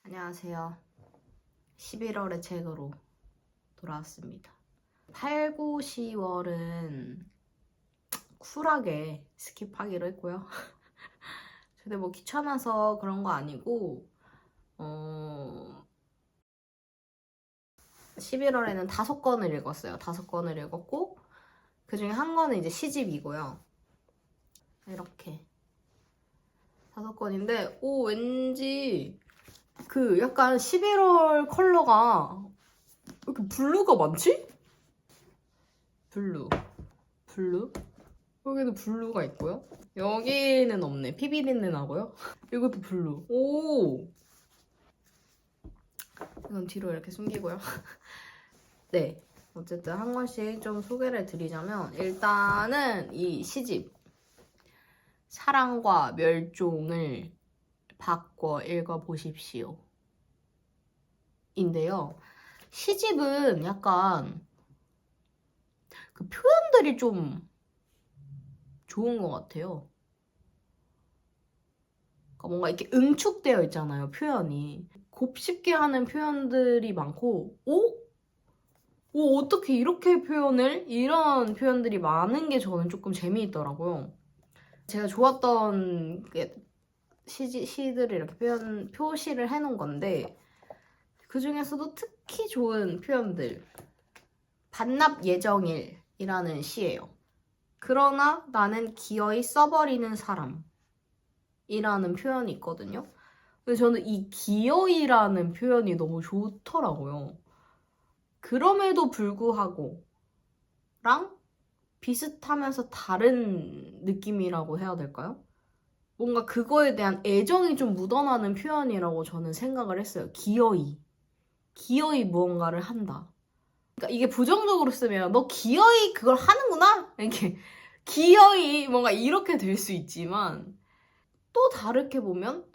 안녕하세요. 11월의 책으로 돌아왔습니다. 8, 9, 10월은 쿨하게 스킵하기로 했고요. 근데 뭐 귀찮아서 그런 거 아니고 11월에는 5권을 읽었어요. 5권을 읽었고 그 중에 한 권은 이제 시집이고요. 이렇게 5권인데 왠지 그 약간 11월 컬러가 왜 이렇게 블루가 많지? 블루 여기도 블루가 있고요. 여기는 없네. 피비린내 나고요. 이것도 블루. 오! 이건 뒤로 이렇게 숨기고요. 네. 어쨌든 한 권씩 좀 소개를 드리자면 일단은 이 시집 사랑과 멸종을 바꿔 읽어보십시오. 인데요. 시집은 약간 그 표현들이 좀 좋은 것 같아요. 그러니까 뭔가 이렇게 응축되어 있잖아요, 표현이. 곱씹게 하는 표현들이 많고, 어떻게 이렇게 표현을? 이런 표현들이 많은 게 저는 조금 재미있더라고요. 제가 좋았던 시들을 이렇게 표시를 해놓은 건데, 그 중에서도 특히 좋은 표현들. 반납 예정일이라는 시예요. 그러나 나는 기어이 써버리는 사람. 이라는 표현이 있거든요. 근데 저는 이 기어이라는 표현이 너무 좋더라고요. 그럼에도 불구하고 랑 비슷하면서 다른 느낌이라고 해야 될까요? 뭔가 그거에 대한 애정이 좀 묻어나는 표현이라고 저는 생각을 했어요. 기어이. 기어이 무언가를 한다. 그러니까 이게 부정적으로 쓰면 너 기어이 그걸 하는구나? 이렇게 기어이 뭔가 이렇게 될 수 있지만 또 다르게 보면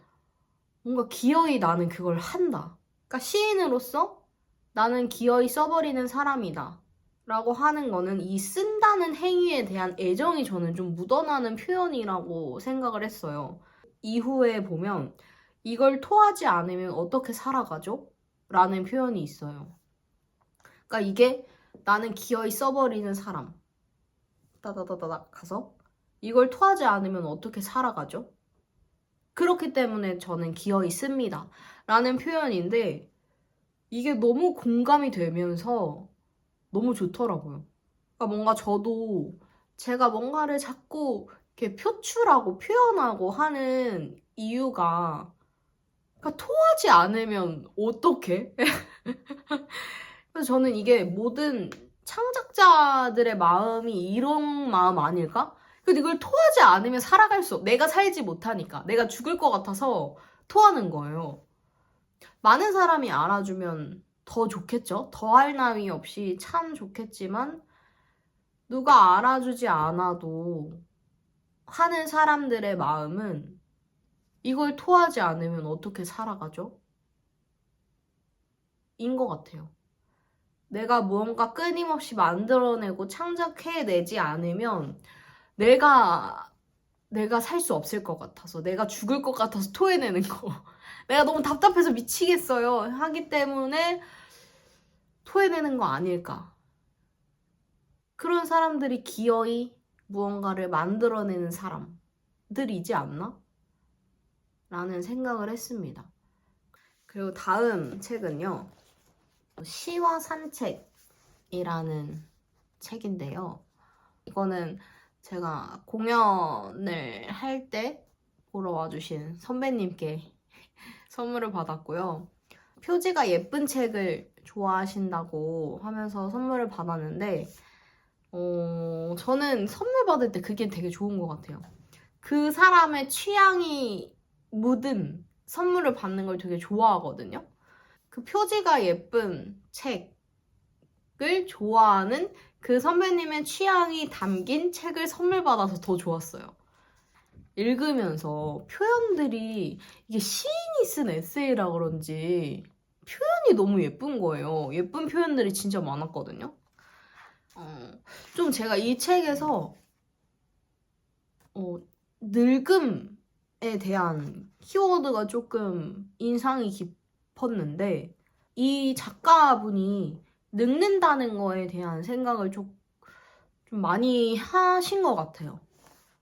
뭔가 기어이 나는 그걸 한다. 그러니까 시인으로서 나는 기어이 써버리는 사람이다. 라고 하는 거는 이 쓴다는 행위에 대한 애정이 저는 좀 묻어나는 표현이라고 생각을 했어요. 이후에 보면 이걸 토하지 않으면 어떻게 살아가죠? 라는 표현이 있어요. 그러니까 이게 나는 기어이 써버리는 사람. 따다다다닥 가서 이걸 토하지 않으면 어떻게 살아가죠? 그렇기 때문에 저는 기어이 씁니다. 라는 표현인데 이게 너무 공감이 되면서 너무 좋더라고요. 그러니까 뭔가 저도 제가 뭔가를 자꾸 이렇게 표출하고 표현하고 하는 이유가 그러니까 토하지 않으면 어떡해? 그래서 저는 이게 모든 창작자들의 마음이 이런 마음 아닐까? 근데 이걸 토하지 않으면 살아갈 수 없어. 내가 살지 못하니까. 내가 죽을 것 같아서 토하는 거예요. 많은 사람이 알아주면 더 좋겠죠? 더할 나위 없이 참 좋겠지만 누가 알아주지 않아도 하는 사람들의 마음은 이걸 토하지 않으면 어떻게 살아가죠? 인 것 같아요. 내가 무언가 끊임없이 만들어내고 창작해내지 않으면 내가 살 수 없을 것 같아서 내가 죽을 것 같아서 토해내는 거 내가 너무 답답해서 미치겠어요 하기 때문에 토해내는 거 아닐까. 그런 사람들이 기어이 무언가를 만들어내는 사람들이지 않나? 라는 생각을 했습니다. 그리고 다음 책은요. 시와 산책이라는 책인데요. 이거는 제가 공연을 할 때 보러 와주신 선배님께 선물을 받았고요. 표지가 예쁜 책을 좋아하신다고 하면서 선물을 받았는데 저는 선물 받을 때 그게 되게 좋은 것 같아요. 그 사람의 취향이 묻은 선물을 받는 걸 되게 좋아하거든요. 그 표지가 예쁜 책을 좋아하는 그 선배님의 취향이 담긴 책을 선물 받아서 더 좋았어요. 읽으면서 표현들이 이게 시인이 쓴 에세이라 그런지 표현이 너무 예쁜 거예요. 예쁜 표현들이 진짜 많았거든요. 좀 제가 이 책에서 늙음에 대한 키워드가 조금 인상이 싶었는데 이 작가분이 늙는다는 거에 대한 생각을 좀 많이 하신 것 같아요.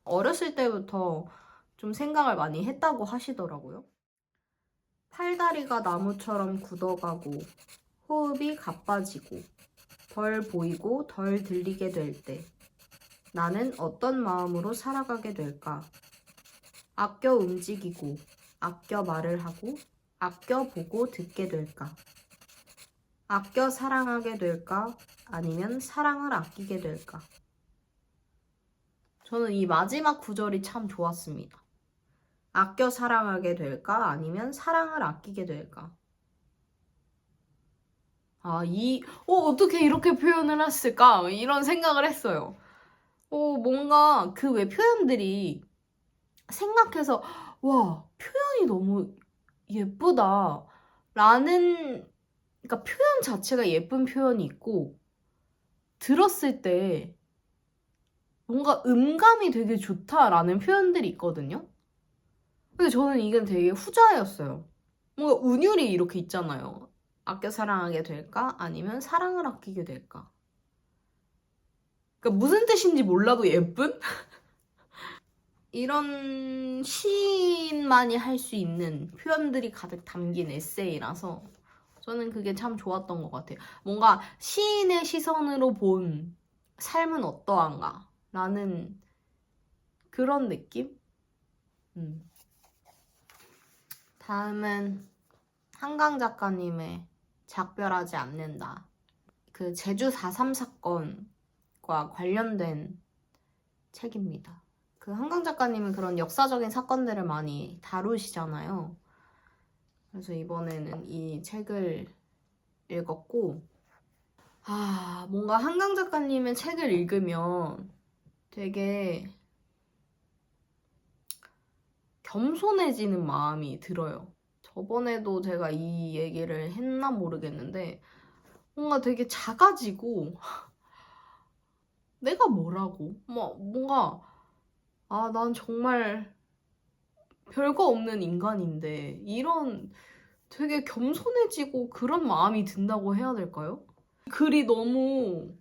어렸을 때부터 좀 생각을 많이 했다고 하시더라고요. 팔다리가 나무처럼 굳어가고 호흡이 가빠지고 덜 보이고 덜 들리게 될 때 나는 어떤 마음으로 살아가게 될까? 아껴 움직이고 아껴 말을 하고 아껴 보고 듣게 될까? 아껴 사랑하게 될까? 아니면 사랑을 아끼게 될까? 저는 이 마지막 구절이 참 좋았습니다. 아껴 사랑하게 될까? 아니면 사랑을 아끼게 될까? 어떻게 이렇게 표현을 했을까? 이런 생각을 했어요. 뭔가 그 외 표현들이 생각해서, 와, 표현이 너무 예쁘다. 그러니까 표현 자체가 예쁜 표현이 있고, 들었을 때 뭔가 음감이 되게 좋다라는 표현들이 있거든요. 근데 저는 이건 되게 후자였어요. 뭔가 운율이 이렇게 있잖아요. 아껴 사랑하게 될까? 아니면 사랑을 아끼게 될까? 그러니까 무슨 뜻인지 몰라도 예쁜? 이런 시인만이 할 수 있는 표현들이 가득 담긴 에세이라서 저는 그게 참 좋았던 것 같아요. 뭔가 시인의 시선으로 본 삶은 어떠한가? 라는 그런 느낌? 다음은 한강 작가님의 작별하지 않는다. 그 제주 4.3 사건과 관련된 책입니다. 그 한강 작가님은 그런 역사적인 사건들을 많이 다루시잖아요. 그래서 이번에는 이 책을 읽었고, 뭔가 한강 작가님의 책을 읽으면 되게 겸손해지는 마음이 들어요. 저번에도 제가 이 얘기를 했나 모르겠는데 뭔가 되게 작아지고 내가 뭐라고? 뭔가 난 정말 별거 없는 인간인데 이런 되게 겸손해지고 그런 마음이 든다고 해야 될까요? 글이 너무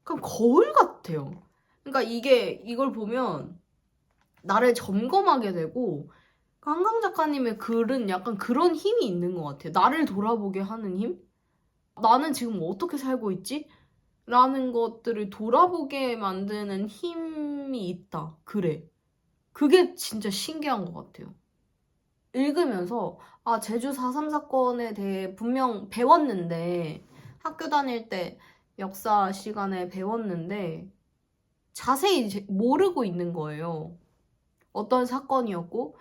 그냥 거울 같아요. 그러니까 이걸 보면 나를 점검하게 되고 한강 작가님의 글은 약간 그런 힘이 있는 것 같아요. 나를 돌아보게 하는 힘? 나는 지금 어떻게 살고 있지? 라는 것들을 돌아보게 만드는 힘이 있다. 그래. 그게 진짜 신기한 것 같아요. 읽으면서 제주 4.3 사건에 대해 분명 배웠는데 학교 다닐 때 역사 시간에 배웠는데 자세히 모르고 있는 거예요. 어떤 사건이었고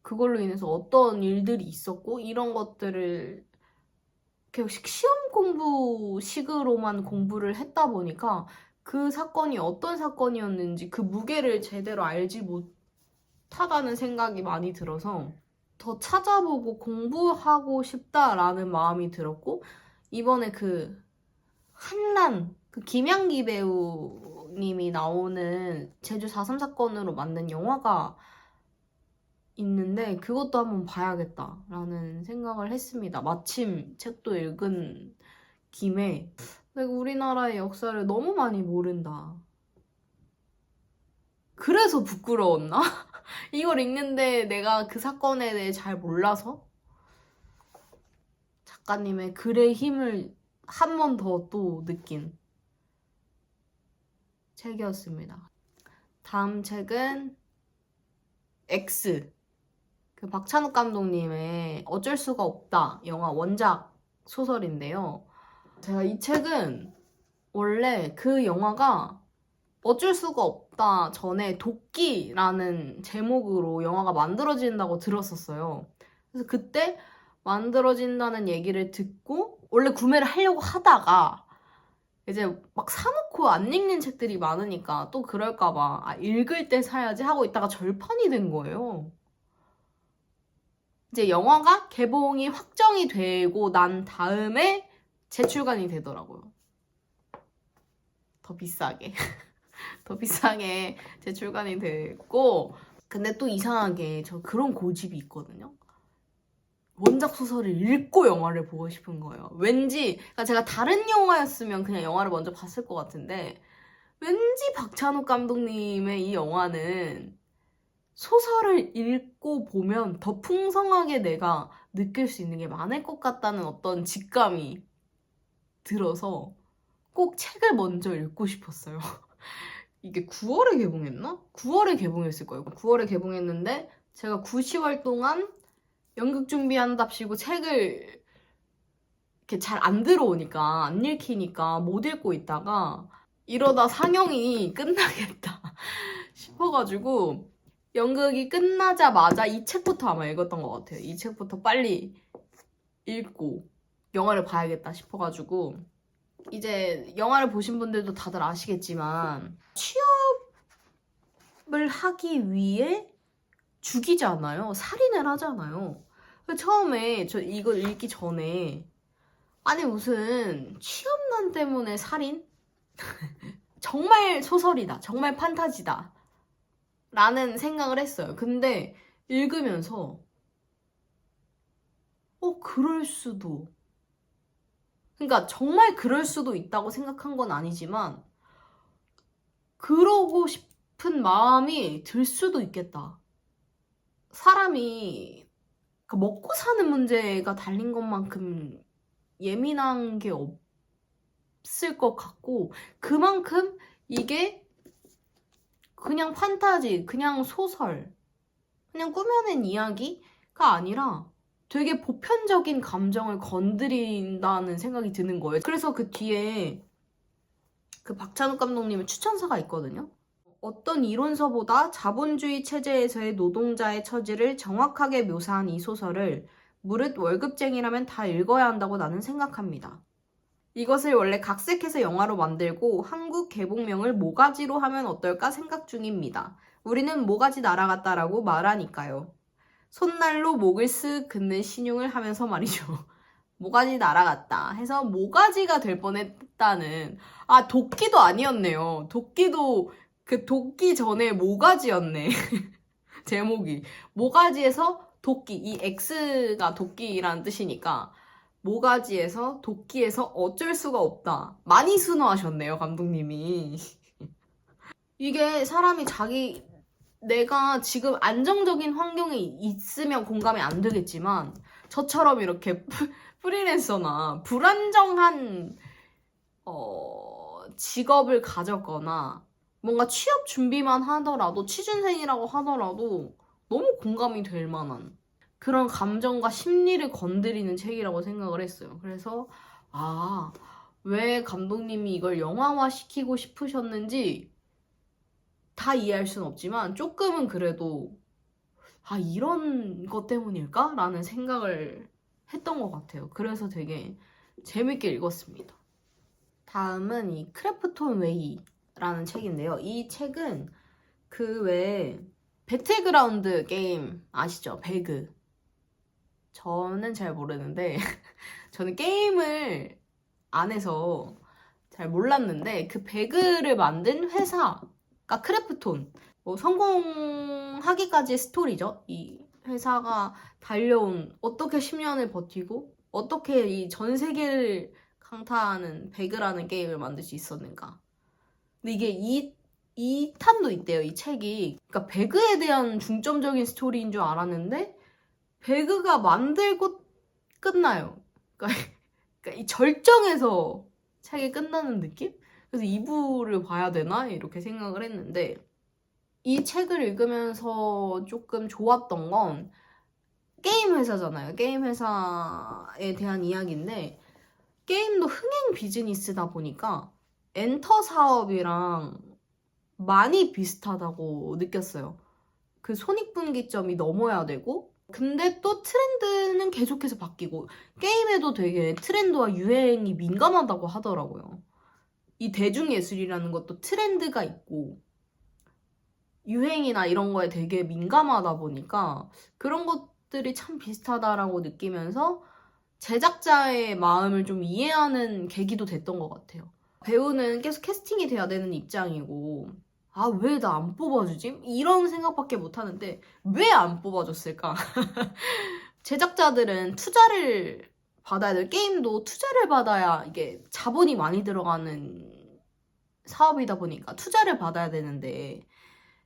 그걸로 인해서 어떤 일들이 있었고 이런 것들을 그냥 시험 공부식으로만 공부를 했다 보니까 그 사건이 어떤 사건이었는지 그 무게를 제대로 알지 못하다는 생각이 많이 들어서 더 찾아보고 공부하고 싶다라는 마음이 들었고 이번에 그 한란 그 김양기 배우님이 나오는 제주 4.3 사건으로 만든 영화가 있는데 그것도 한번 봐야겠다라는 생각을 했습니다. 마침 책도 읽은 김에 내가 우리나라의 역사를 너무 많이 모른다. 그래서 부끄러웠나? 이걸 읽는데 내가 그 사건에 대해 잘 몰라서 작가님의 글의 힘을 한 번 더 또 느낀 책이었습니다. 다음 책은 X. 그 박찬욱 감독님의 어쩔 수가 없다 영화 원작 소설인데요. 제가 이 책은 원래 그 영화가 어쩔 수가 없다 전에 도끼라는 제목으로 영화가 만들어진다고 들었었어요. 그래서 그때 만들어진다는 얘기를 듣고 원래 구매를 하려고 하다가 이제 막 사놓고 안 읽는 책들이 많으니까 또 그럴까봐 읽을 때 사야지 하고 있다가 절판이 된 거예요. 이제 영화가 개봉이 확정이 되고 난 다음에 재출간이 되더라고요. 더 비싸게. 더 비싸게 재출간이 됐고 근데 또 이상하게 저 그런 고집이 있거든요. 원작 소설을 읽고 영화를 보고 싶은 거예요. 왠지 그러니까 제가 다른 영화였으면 그냥 영화를 먼저 봤을 것 같은데 왠지 박찬욱 감독님의 이 영화는 소설을 읽고 보면 더 풍성하게 내가 느낄 수 있는 게 많을 것 같다는 어떤 직감이 들어서 꼭 책을 먼저 읽고 싶었어요. 이게 9월에 개봉했나? 9월에 개봉했을 거예요. 9월에 개봉했는데 제가 9, 10월 동안 연극 준비한답시고 책을 이렇게 잘 안 들어오니까 안 읽히니까 못 읽고 있다가 이러다 상영이 끝나겠다 싶어가지고 연극이 끝나자마자 이 책부터 아마 읽었던 것 같아요. 이 책부터 빨리 읽고 영화를 봐야겠다 싶어가지고 이제 영화를 보신 분들도 다들 아시겠지만 취업을 하기 위해 죽이잖아요. 살인을 하잖아요. 처음에 저 이걸 읽기 전에 아니 무슨 취업난 때문에 살인? 정말 소설이다. 정말 판타지다. 라는 생각을 했어요. 근데 읽으면서 그럴 수도. 그러니까 정말 그럴 수도 있다고 생각한 건 아니지만 그러고 싶은 마음이 들 수도 있겠다. 사람이 먹고 사는 문제가 달린 것만큼 예민한 게 없을 것 같고 그만큼 이게 그냥 판타지, 그냥 소설, 그냥 꾸며낸 이야기가 아니라 되게 보편적인 감정을 건드린다는 생각이 드는 거예요. 그래서 그 뒤에 그 박찬욱 감독님의 추천사가 있거든요. 어떤 이론서보다 자본주의 체제에서의 노동자의 처지를 정확하게 묘사한 이 소설을 무릇 월급쟁이라면 다 읽어야 한다고 나는 생각합니다. 이것을 원래 각색해서 영화로 만들고 한국 개봉명을 모가지로 하면 어떨까 생각 중입니다. 우리는 모가지 나라 같다라고 말하니까요. 손날로 목을 쓱 긋는 신용을 하면서 말이죠. 모가지 나라 같다 해서 모가지가 될 뻔했다는 도끼도 아니었네요. 도끼도 그 도끼 전에 모가지였네. 제목이 모가지에서 도끼 이 X가 도끼라는 뜻이니까 모가지에서 도끼에서 어쩔 수가 없다. 많이 순화하셨네요, 감독님이. 이게 사람이 내가 지금 안정적인 환경에 있으면 공감이 안 되겠지만 저처럼 이렇게 프리랜서나 불안정한 직업을 가졌거나 뭔가 취업 준비만 하더라도 취준생이라고 하더라도 너무 공감이 될 만한 그런 감정과 심리를 건드리는 책이라고 생각을 했어요. 그래서 왜 감독님이 이걸 영화화 시키고 싶으셨는지 다 이해할 수는 없지만 조금은 그래도 이런 것 때문일까? 라는 생각을 했던 것 같아요. 그래서 되게 재밌게 읽었습니다. 다음은 이 크래프톤 웨이라는 책인데요. 이 책은 그 외에 배틀그라운드 게임 아시죠? 배그. 저는 잘 모르는데 저는 게임을 안 해서 잘 몰랐는데 그 배그를 만든 회사가 크래프톤. 성공하기까지의 스토리죠. 이 회사가 달려온 어떻게 10년을 버티고 어떻게 이 전 세계를 강타하는 배그라는 게임을 만들 수 있었는가. 근데 이게 2탄도 있대요, 이 책이. 그러니까 배그에 대한 중점적인 스토리인 줄 알았는데 배그가 만들고 끝나요. 그러니까 이 절정에서 책이 끝나는 느낌? 그래서 2부를 봐야 되나? 이렇게 생각을 했는데 이 책을 읽으면서 조금 좋았던 건 게임 회사잖아요. 게임 회사에 대한 이야기인데 게임도 흥행 비즈니스다 보니까 엔터 사업이랑 많이 비슷하다고 느꼈어요. 그 손익분기점이 넘어야 되고 근데 또 트렌드는 계속해서 바뀌고 게임에도 되게 트렌드와 유행이 민감하다고 하더라고요. 이 대중예술이라는 것도 트렌드가 있고 유행이나 이런 거에 되게 민감하다 보니까 그런 것들이 참 비슷하다라고 느끼면서 제작자의 마음을 좀 이해하는 계기도 됐던 것 같아요. 배우는 계속 캐스팅이 돼야 되는 입장이고 아, 왜 나 안 뽑아주지? 이런 생각밖에 못 하는데 왜 안 뽑아줬을까? 제작자들은 투자를 받아야 돼. 게임도 투자를 받아야 이게 자본이 많이 들어가는 사업이다 보니까 투자를 받아야 되는데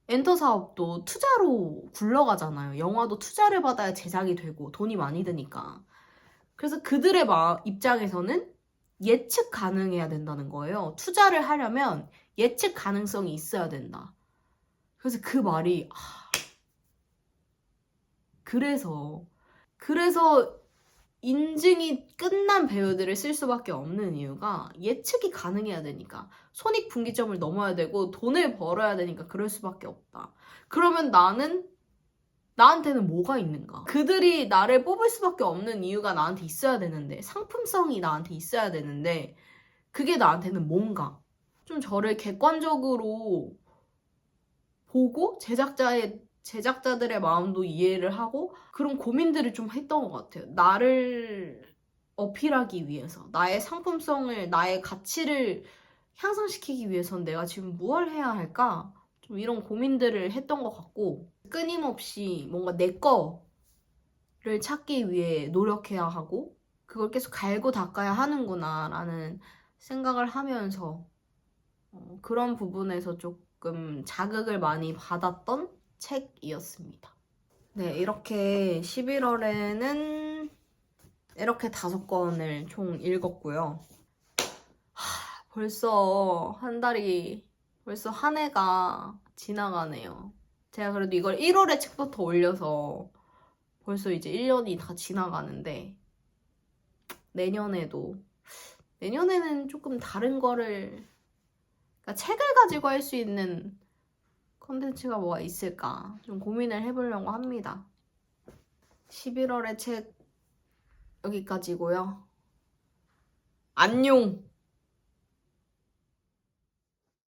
엔터 사업도 투자로 굴러가잖아요. 영화도 투자를 받아야 제작이 되고 돈이 많이 드니까. 그래서 그들의 입장에서는 예측 가능해야 된다는 거예요. 투자를 하려면 예측 가능성이 있어야 된다. 그래서 그 말이 그래서 인증이 끝난 배우들을 쓸 수밖에 없는 이유가 예측이 가능해야 되니까. 손익분기점을 넘어야 되고 돈을 벌어야 되니까 그럴 수밖에 없다. 그러면 나한테는 뭐가 있는가? 그들이 나를 뽑을 수밖에 없는 이유가 나한테 있어야 되는데, 상품성이 나한테 있어야 되는데, 그게 나한테는 뭔가? 좀 저를 객관적으로 보고 제작자들의 마음도 이해를 하고 그런 고민들을 좀 했던 것 같아요. 나를 어필하기 위해서, 나의 상품성을, 나의 가치를 향상시키기 위해선 내가 지금 무엇을 해야 할까? 좀 이런 고민들을 했던 것 같고, 끊임없이 뭔가 내 거를 찾기 위해 노력해야 하고 그걸 계속 갈고 닦아야 하는구나 라는 생각을 하면서 그런 부분에서 조금 자극을 많이 받았던 책이었습니다. 네, 이렇게 11월에는 이렇게 5권을 총 읽었고요. 벌써 한 해가 지나가네요. 제가 그래도 이걸 1월에 책부터 올려서 벌써 이제 1년이 다 지나가는데 내년에는 조금 다른 거를, 그러니까 책을 가지고 할 수 있는 컨텐츠가 뭐가 있을까 좀 고민을 해보려고 합니다. 11월의 책 여기까지고요. 안녕!